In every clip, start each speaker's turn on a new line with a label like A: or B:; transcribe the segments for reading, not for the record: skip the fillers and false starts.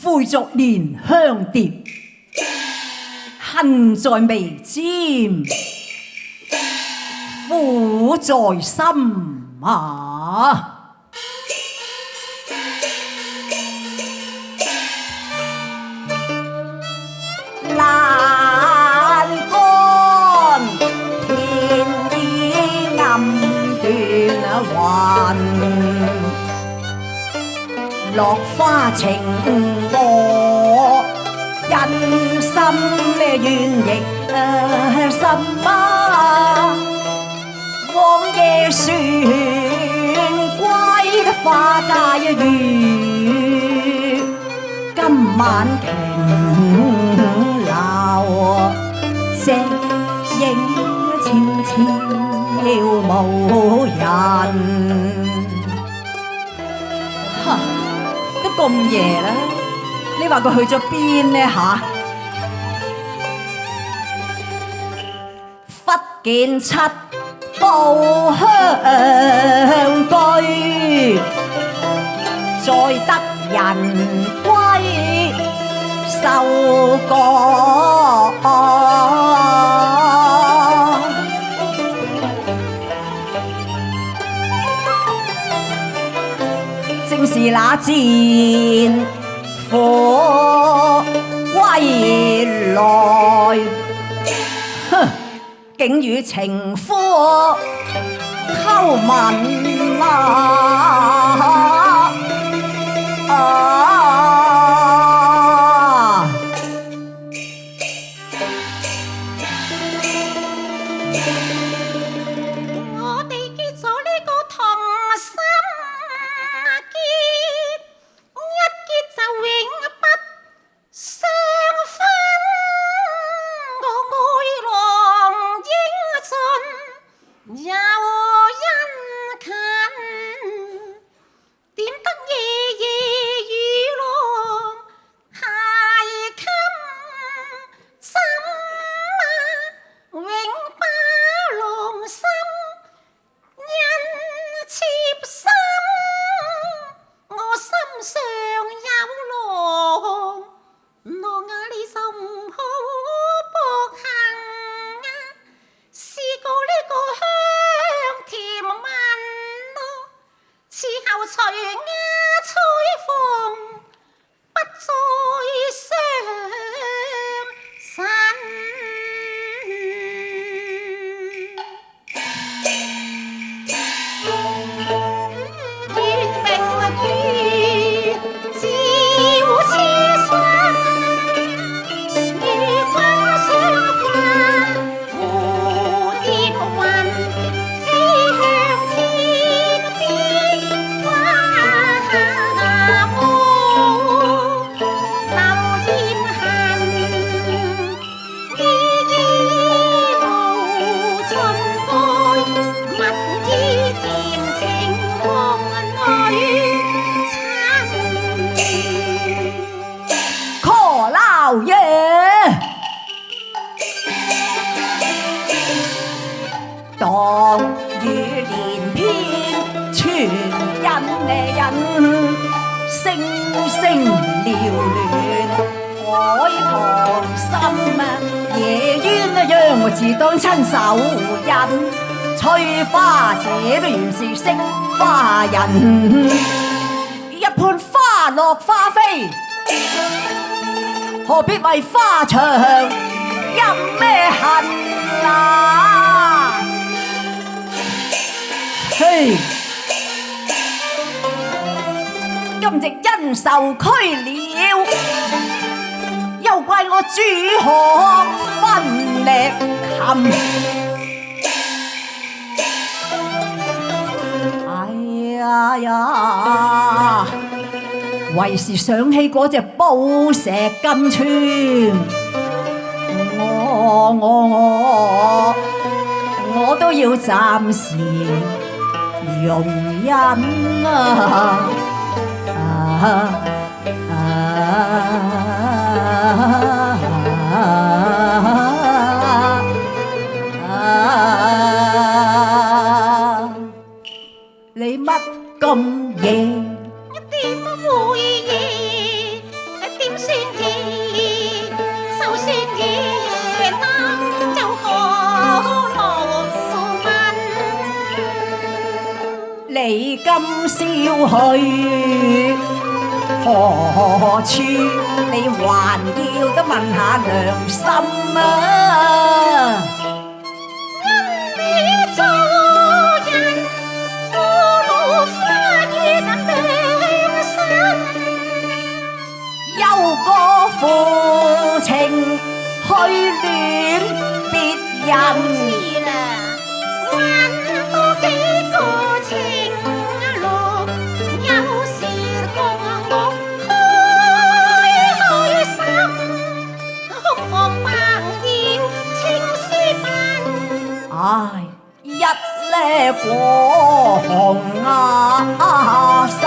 A: 悔逐蓮香蝶，恨在眉尖，苦在心啊！欄杆天衣暗斷雲，落花情我人心怨亦什麼？往夜船歸花街月，今晚瓊樓夕影悄悄無人。都咁夜啦，你話佢去咗邊呢吓？忽見七步香居，再得人歸收割。正是那戰火歸來，哼！竟與情夫偷吻
B: 我哋結咗呢個同心結，一結就永不相分。我愛郎英俊，又殷勤，點得夜夜與郎偕襟，怎永把郎心因妾心？我心上有郎，郎啊你就唔好薄幸啊！試過呢個香甜蜜咯，此後隨鴉吹風，不再相信。
A: 當雨連篇，傳人聲聲撩亂，海棠心夜鴛鴦，我自當親手印，翠花姐都原是識花人，一盤花落花飛，何必為花場陰咩恨啊？嘿，今夕因受拘了，又怪我主學分力琴。哎呀呀，為是想起嗰隻寶石金川，我都要暫時容忍啊！你乜咁夜？
B: 點會夜？點算易，就算易得就可樂問。
A: 你今宵去何處？你還要得問下良心啊！
B: 因你做人苦惱花月良心，
A: 休個負情去戀別人。
B: 知啦，揾多幾個情侶，有時共我開心，哭放白要情書品。
A: 唉，一呢過紅身，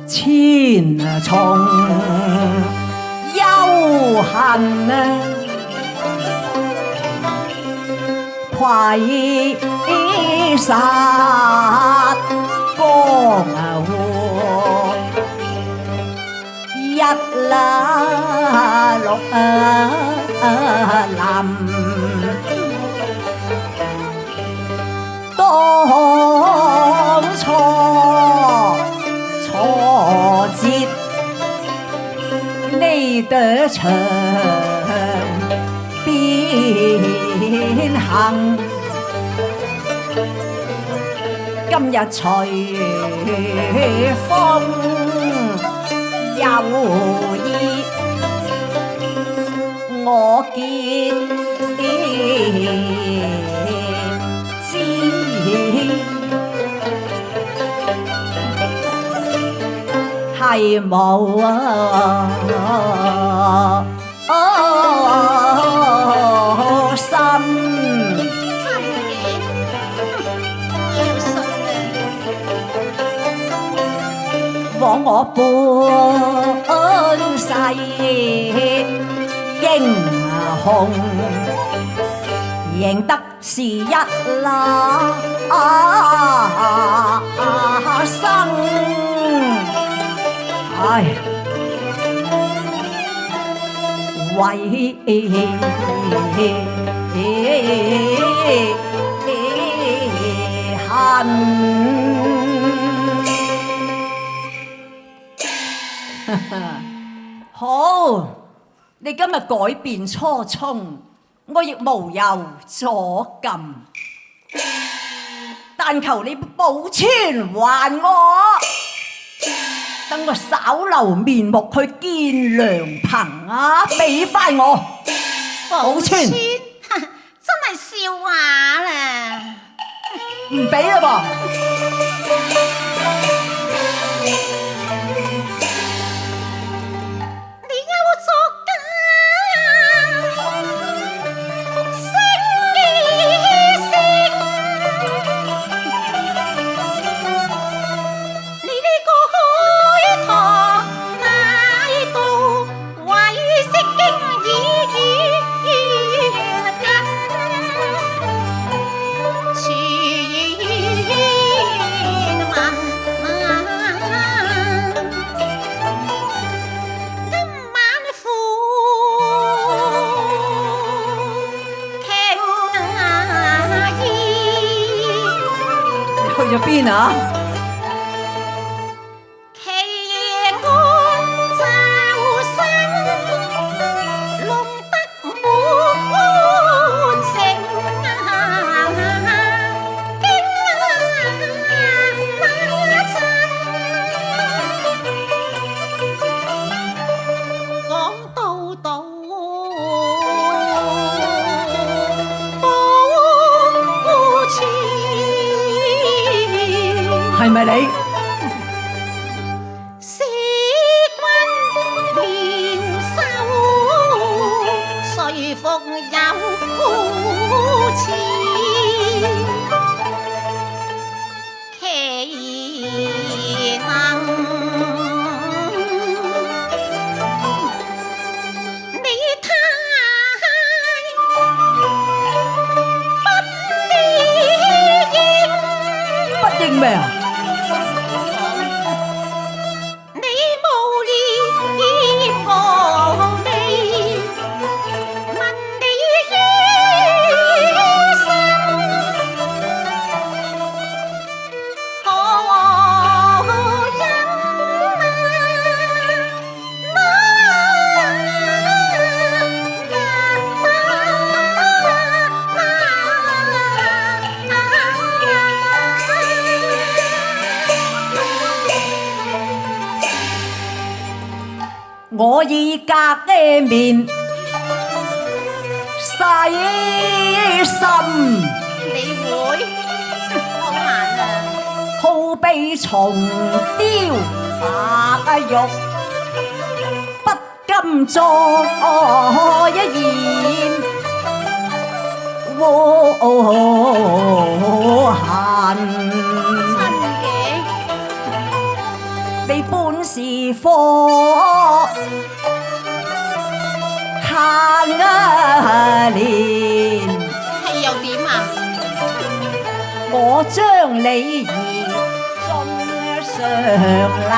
A: 千重憂恨啊！攜殺江湖，一啦六林，當初挫折呢朵牆變行，今日隨風又意，我見知係冇心。
B: 真嘅，要信啊！
A: 枉我半世英雄，贏得是一啦生。唉，遺恨。好，你今日改變初衷，我亦無有阻禁，但求你保存還我，等我稍留面目去見良朋啊！俾翻我，保存
B: 真係笑話啦！
A: 唔俾啦噃。去咗邊啊？
B: 奇安就生，弄得滿城驚講到到保存。
A: 係咪你？
B: 時君年少，誰復有情？其能你太不理應，
A: 不應咩啊？我以隔面洗心，
B: 你會好難啊！
A: 好比松雕白玉，不甘作一言恨。
B: 真嘅，
A: 你本是火行年，
B: 係又點啊？
A: 我將你兒進上林，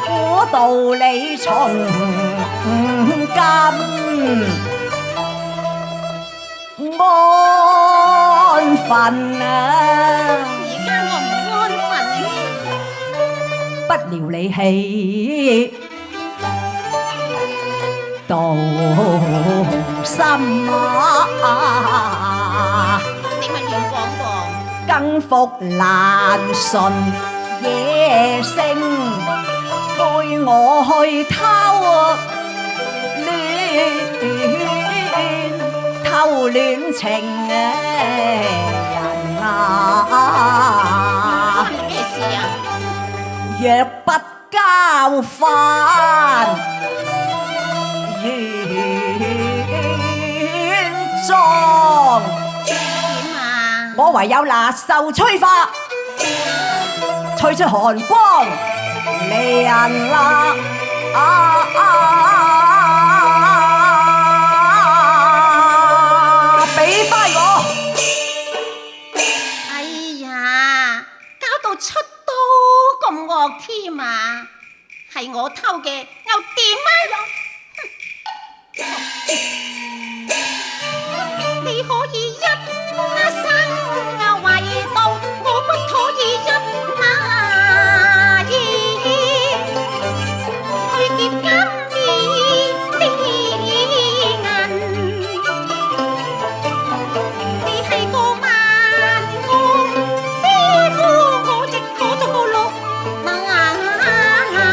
A: 估到你從今安分啊！
B: 而家我唔安分，
A: 不撩你氣到心啊！
B: 你咪亂講噃。
A: 更復難順野性，陪我去偷戀情人啊！
B: 關你咩事啊？
A: 若不交返原狀，
B: 點啊？
A: 我唯有拿手吹發，吹出寒光離人啦！俾返我！
B: 哎呀，搞到出刀咁惡添啊！係我偷嘅，又點啊？你可以一生為到，我不可以一意去劫金面的銀。你係個萬惡之夫，我亦攞咗個六萬銀，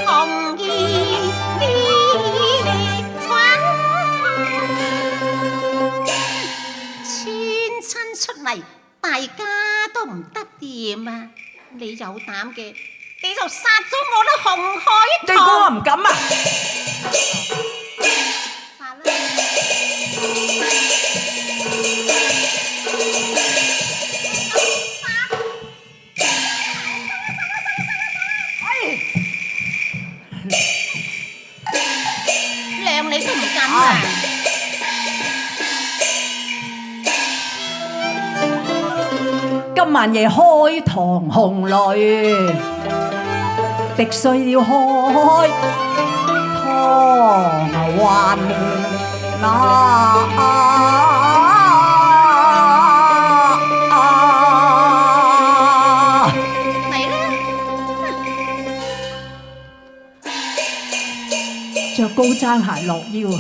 B: 同意你揾穿親出嚟，大家都唔得掂啊！你有膽嘅，你就殺咗我啦，紅海
A: 你估我唔敢啊！
B: 殺啦！量你都唔敢啊！
A: 今晚夜開堂紅雷，敵須要開堂運
B: 嚟啦！
A: 着高踭鞋落腰啊！